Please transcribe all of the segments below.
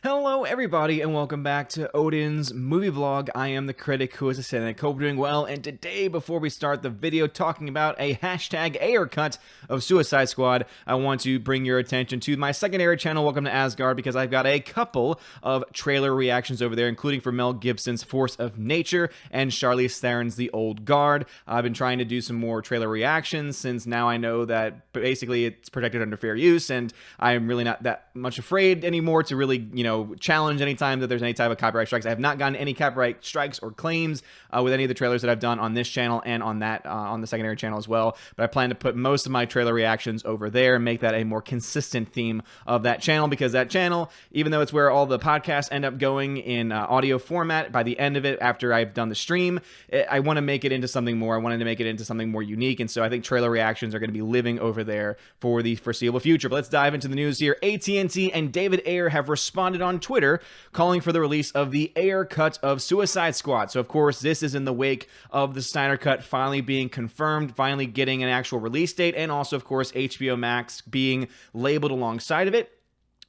Hello everybody and welcome back to Odin's movie vlog. I am the critic who is a cynic. Hope you're doing well, and today before we start the video talking about a hashtag Ayer cut of Suicide Squad, I want to bring your attention to my secondary channel, Welcome to Asgard, because I've got a couple of trailer reactions over there, including for Mel Gibson's Force of Nature and Charlize Theron's The Old Guard. I've been trying to do some more trailer reactions since now I know that basically it's protected under fair use, and I am really not that much afraid anymore to really, challenge anytime that there's any type of copyright strikes. I have not gotten any copyright strikes or claims with any of the trailers that I've done on this channel and on that on the secondary channel as well. But I plan to put most of my trailer reactions over there and make that a more consistent theme of that channel, because that channel, even though it's where all the podcasts end up going in audio format, by the end of it, after I've done the stream, I want to make it into something more. I wanted to make it into something more unique, and so I think trailer reactions are going to be living over there for the foreseeable future. But let's dive into the news here. AT&T and David Ayer have responded on Twitter calling for the release of the Ayer cut of Suicide Squad. So of course this is in the wake of the Snyder Cut finally being confirmed, finally getting an actual release date, and also of course HBO Max being labeled alongside of it.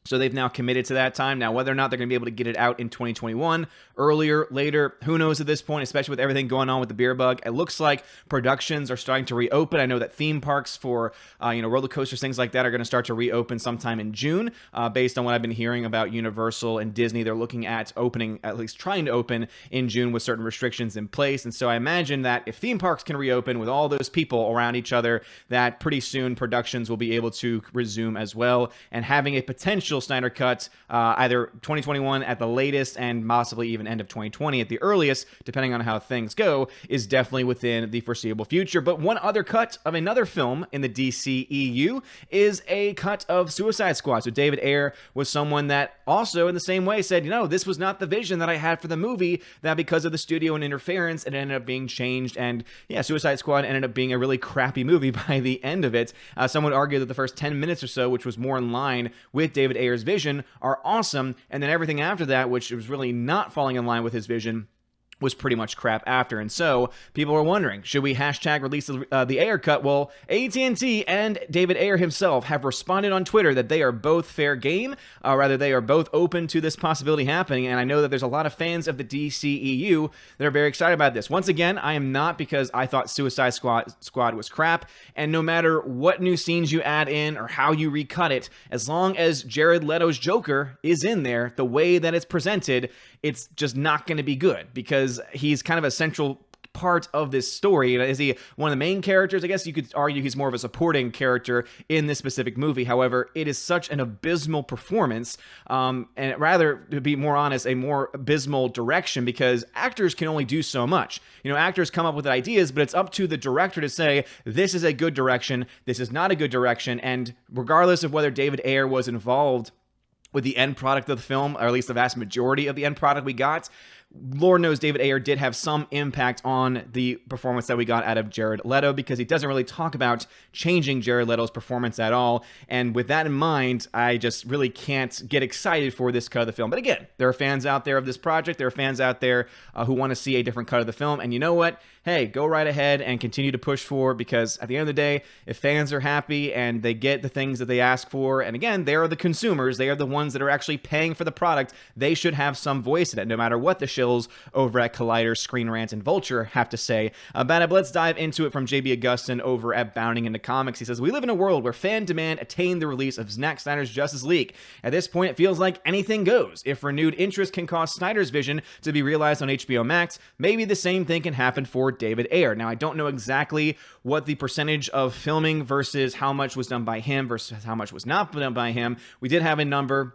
So they've now committed to that time. Now, whether or not they're going to be able to get it out in 2021, earlier, later, who knows at this point, especially with everything going on with the beer bug. It looks like productions are starting to reopen. I know that theme parks for, roller coasters, things like that are going to start to reopen sometime in June. Based on what I've been hearing about Universal and Disney, they're looking at opening, at least trying to open in June with certain restrictions in place. And so I imagine that if theme parks can reopen with all those people around each other, that pretty soon productions will be able to resume as well. And having a potential Snyder Cut either 2021 at the latest and possibly even end of 2020 at the earliest, depending on how things go, is definitely within the foreseeable future. But one other cut of another film in the DCEU is a cut of Suicide Squad. So David Ayer was someone that also in the same way said, this was not the vision that I had for the movie, that because of the studio and interference, it ended up being changed. And yeah, Suicide Squad ended up being a really crappy movie by the end of it. Some would argue that the first 10 minutes or so, which was more in line with David Ayer's vision, are awesome, and then everything after that, which was really not falling in line with his vision, was pretty much crap after. And so people are wondering, should we hashtag release the Ayer cut? Well, AT&T and David Ayer himself have responded on Twitter that they are both fair game, they are both open to this possibility happening. And I know that there's a lot of fans of the DCEU that are very excited about this. Once again, I am not, because I thought Suicide Squad was crap, and no matter what new scenes you add in or how you recut it, as long as Jared Leto's Joker is in there, the way that it's presented, it's just not going to be good, because he's kind of a central part of this story. Is he one of the main characters? I guess you could argue he's more of a supporting character in this specific movie. However, it is such an abysmal performance, and rather, to be more honest, a more abysmal direction, because actors can only do so much. Actors come up with ideas, but it's up to the director to say, this is a good direction, this is not a good direction. And regardless of whether David Ayer was involved with the end product of the film, or at least the vast majority of the end product we got, Lord knows David Ayer did have some impact on the performance that we got out of Jared Leto, because he doesn't really talk about changing Jared Leto's performance at all. And with that in mind, I just really can't get excited for this cut of the film. But again, there are fans out there of this project. There are fans out there who want to see a different cut of the film. And you know what? Hey, go right ahead and continue to push for, because at the end of the day, if fans are happy and they get the things that they ask for, and again, they are the consumers, they are the ones that are actually paying for the product, they should have some voice in it, no matter what the shills over at Collider, Screen Rant, and Vulture have to say about it. But let's dive into it from JB Augustin over at Bounding Into Comics. He says, "We live in a world where fan demand attained the release of Zack Snyder's Justice League. At this point, it feels like anything goes. If renewed interest can cause Snyder's vision to be realized on HBO Max, maybe the same thing can happen for David Ayer." Now, I don't know exactly what the percentage of filming versus how much was done by him versus how much was not done by him. We did have a number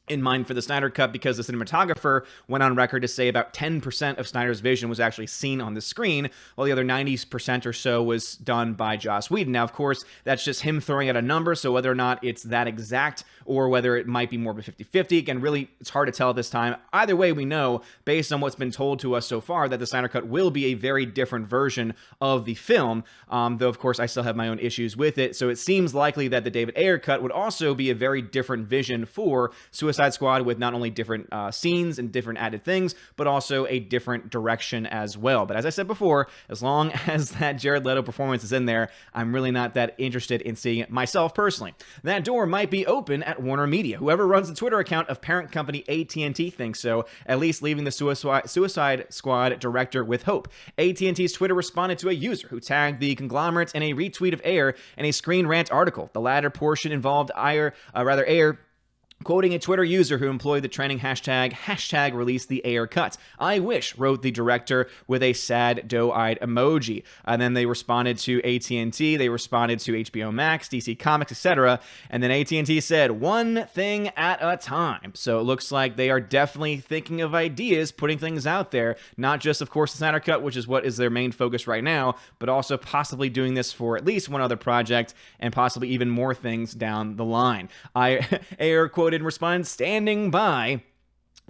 in mind for the Snyder Cut, because the cinematographer went on record to say about 10% of Snyder's vision was actually seen on the screen, while the other 90% or so was done by Joss Whedon. Now, of course, that's just him throwing out a number, so whether or not it's that exact or whether it might be more of a 50-50, again, really, it's hard to tell at this time. Either way, we know, based on what's been told to us so far, that the Snyder Cut will be a very different version of the film, though, of course, I still have my own issues with it. So it seems likely that the David Ayer cut would also be a very different vision for Suicide Suicide Squad with not only different scenes and different added things, but also a different direction as well. But as I said before, as long as that Jared Leto performance is in there, I'm really not that interested in seeing it myself personally. That door might be open at Warner Media. Whoever runs the Twitter account of parent company AT&T thinks so, at least leaving the Suicide Squad director with hope. AT&T's Twitter responded to a user who tagged the conglomerate in a retweet of Ayer in a Screen Rant article. The latter portion involved Ayer quoting a Twitter user who employed the trending hashtag release the Ayer cut. I wish, wrote the director with a sad doe-eyed emoji. And then they responded to AT&T, they responded to HBO Max, DC Comics, etc. And then AT&T said, one thing at a time. So it looks like they are definitely thinking of ideas, putting things out there, not just, of course, the Snyder Cut, which is what is their main focus right now, but also possibly doing this for at least one other project and possibly even more things down the line. Ayer quoted in response, standing by.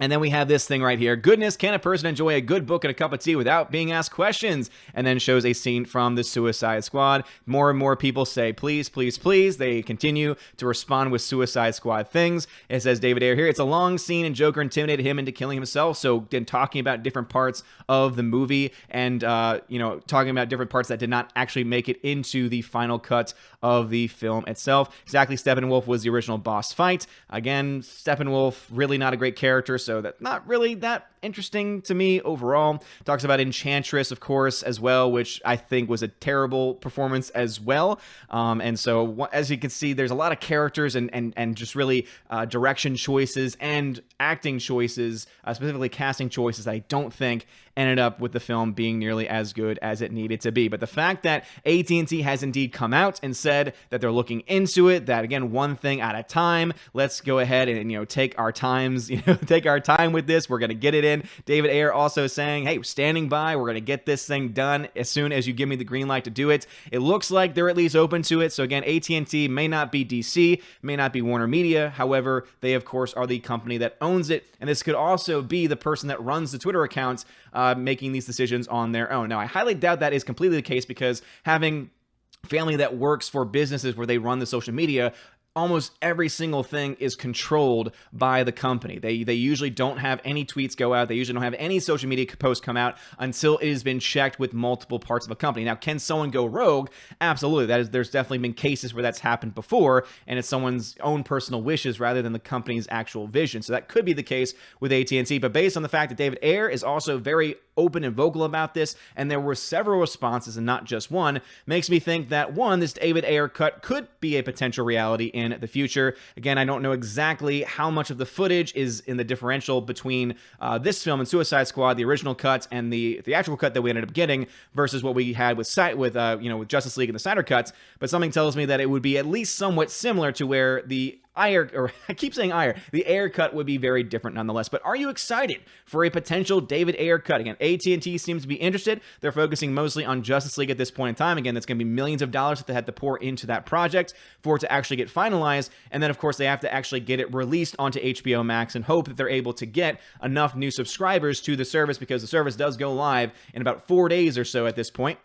And then we have this thing right here. Goodness, can a person enjoy a good book and a cup of tea without being asked questions? And then shows a scene from the Suicide Squad. More and more people say, please, please, please. They continue to respond with Suicide Squad things. It says David Ayer here. It's a long scene and Joker intimidated him into killing himself. So then talking about different parts of the movie and, talking about different parts that did not actually make it into the final cut of the film itself. Exactly, Steppenwolf was the original boss fight. Again, Steppenwolf, really not a great character, so that's not really that interesting to me overall. Talks about Enchantress, of course, as well, which I think was a terrible performance as well. And so, as you can see, there's a lot of characters and just really direction choices and acting choices, specifically casting choices that I don't think ended up with the film being nearly as good as it needed to be. But the fact that AT&T has indeed come out and said that they're looking into it, that again, one thing at a time, let's go ahead and take our times, take our time with this. We're going to get it in. David Ayer also saying, hey, standing by, we're going to get this thing done as soon as you give me the green light to do it. It looks like they're at least open to it. So again, AT&T may not be DC, may not be Warner Media. However, they of course are the company that owns it. And this could also be the person that runs the Twitter accounts making these decisions on their own. Now, I highly doubt that is completely the case because having family that works for businesses where they run the social media, almost every single thing is controlled by the company. They usually don't have any tweets go out. They usually don't have any social media posts come out until it has been checked with multiple parts of a company. Now, can someone go rogue? Absolutely. There's definitely been cases where that's happened before, and it's someone's own personal wishes rather than the company's actual vision. So that could be the case with AT&T. But based on the fact that David Ayer is also very open and vocal about this, and there were several responses and not just one, makes me think that, one, this David Ayer cut could be a potential reality in the future. Again, I don't know exactly how much of the footage is in the differential between this film and Suicide Squad, the original cut, and the theatrical cut that we ended up getting versus what we had with Justice League and the Snyder cuts. But something tells me that it would be at least somewhat similar to where the I keep saying Ayer. The Ayer cut would be very different nonetheless. But are you excited for a potential David Ayer cut? Again, AT&T seems to be interested. They're focusing mostly on Justice League at this point in time. Again, that's going to be millions of dollars that they had to pour into that project for it to actually get finalized. And then, of course, they have to actually get it released onto HBO Max and hope that they're able to get enough new subscribers to the service because the service does go live in about 4 days or so at this point.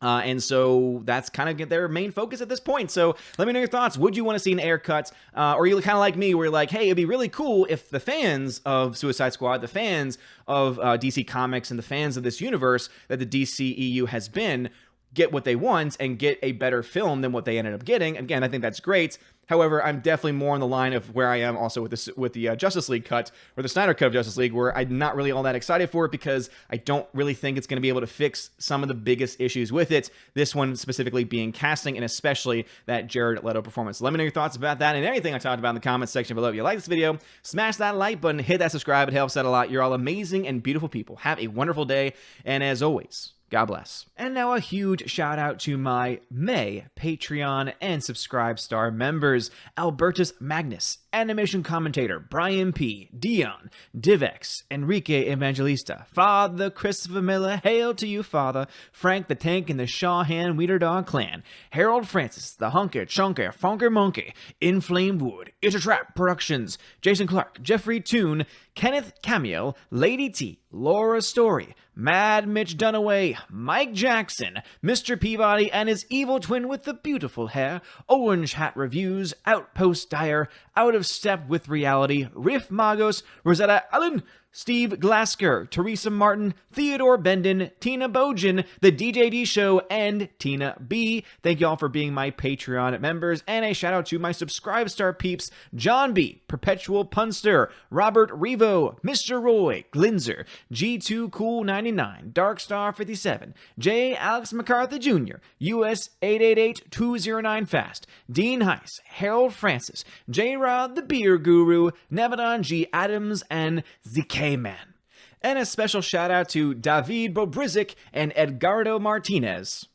And so that's kind of their main focus at this point. So let me know your thoughts. Would you want to see an Ayer cut? Or you kind of like me, where you're like, hey, it'd be really cool if the fans of Suicide Squad, the fans of DC Comics, and the fans of this universe that the DCEU has been, get what they want and get a better film than what they ended up getting. Again, I think that's great. However, I'm definitely more on the line of where I am also with the Justice League cut, or the Snyder Cut of Justice League, where I'm not really all that excited for it because I don't really think it's going to be able to fix some of the biggest issues with it. This one specifically being casting, and especially that Jared Leto performance. So let me know your thoughts about that and anything I talked about in the comments section below. If you like this video, smash that like button, hit that subscribe. It helps out a lot. You're all amazing and beautiful people. Have a wonderful day, and as always, God bless. And now a huge shout out to my May Patreon and Subscribe Star members: Albertus Magnus, Animation Commentator Brian P, Dion, Divex, Enrique Evangelista, Father Christopher Miller, hail to you, Father, Frank the Tank and the Shawhan Weeder Dog Clan, Harold Francis, the Hunker Chunker Funker Monkey, Inflame Wood, It's a Trap Productions, Jason Clark, Jeffrey Toon, Kenneth Camiel, Lady T, Laura Story, Mad Mitch Dunaway, Mike Jackson, Mr. Peabody and his evil twin with the beautiful hair, Orange Hat Reviews, Outpost Dyer, Out of Step with Reality, Riff Magos, Rosetta Allen, Steve Glasker, Teresa Martin, Theodore Bendon, Tina Bojan, The DJD Show, and Tina B. Thank you all for being my Patreon members, and a shout out to my Subscribe Star peeps, John B., Perpetual Punster, Robert Revo, Mr. Roy, Glinzer, G2 Cool 99, Darkstar 57, J. Alex MacArthur Jr., US 888209 Fast, Dean Heiss, Harold Francis, J. Rod the Beer Guru, Nevadon G. Adams, and ZK Man. And a special shout out to David Bobrizik and Edgardo Martinez.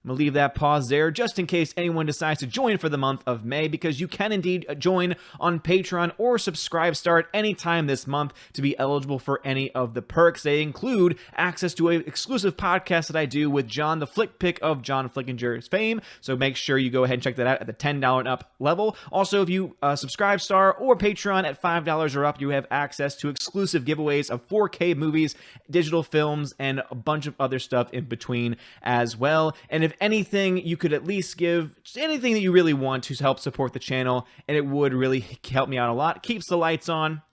I'm going to leave that pause there just in case anyone decides to join for the month of May, because you can indeed join on Patreon or Subscribe Star at any time this month to be eligible for any of the perks. They include access to an exclusive podcast that I do with John, the Flick Pick of John Flickinger's fame, so make sure you go ahead and check that out at the $10 and up level. Also, if you Subscribe Star or Patreon at $5 or up, you have access to exclusive giveaways of 4K movies, digital films, and a bunch of other stuff in between as well. And if anything, you could at least give just anything that you really want to help support the channel, and it would really help me out a lot. It keeps the lights on,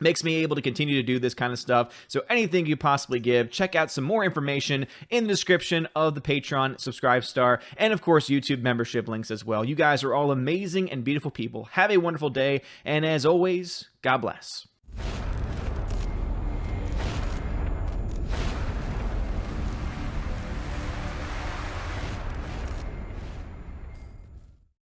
makes me able to continue to do this kind of stuff. So anything you possibly give, check out some more information in the description of the Patreon, Subscribe Star, and of course YouTube membership links as well. You guys are all amazing and beautiful people. Have a wonderful day, and as always, God bless.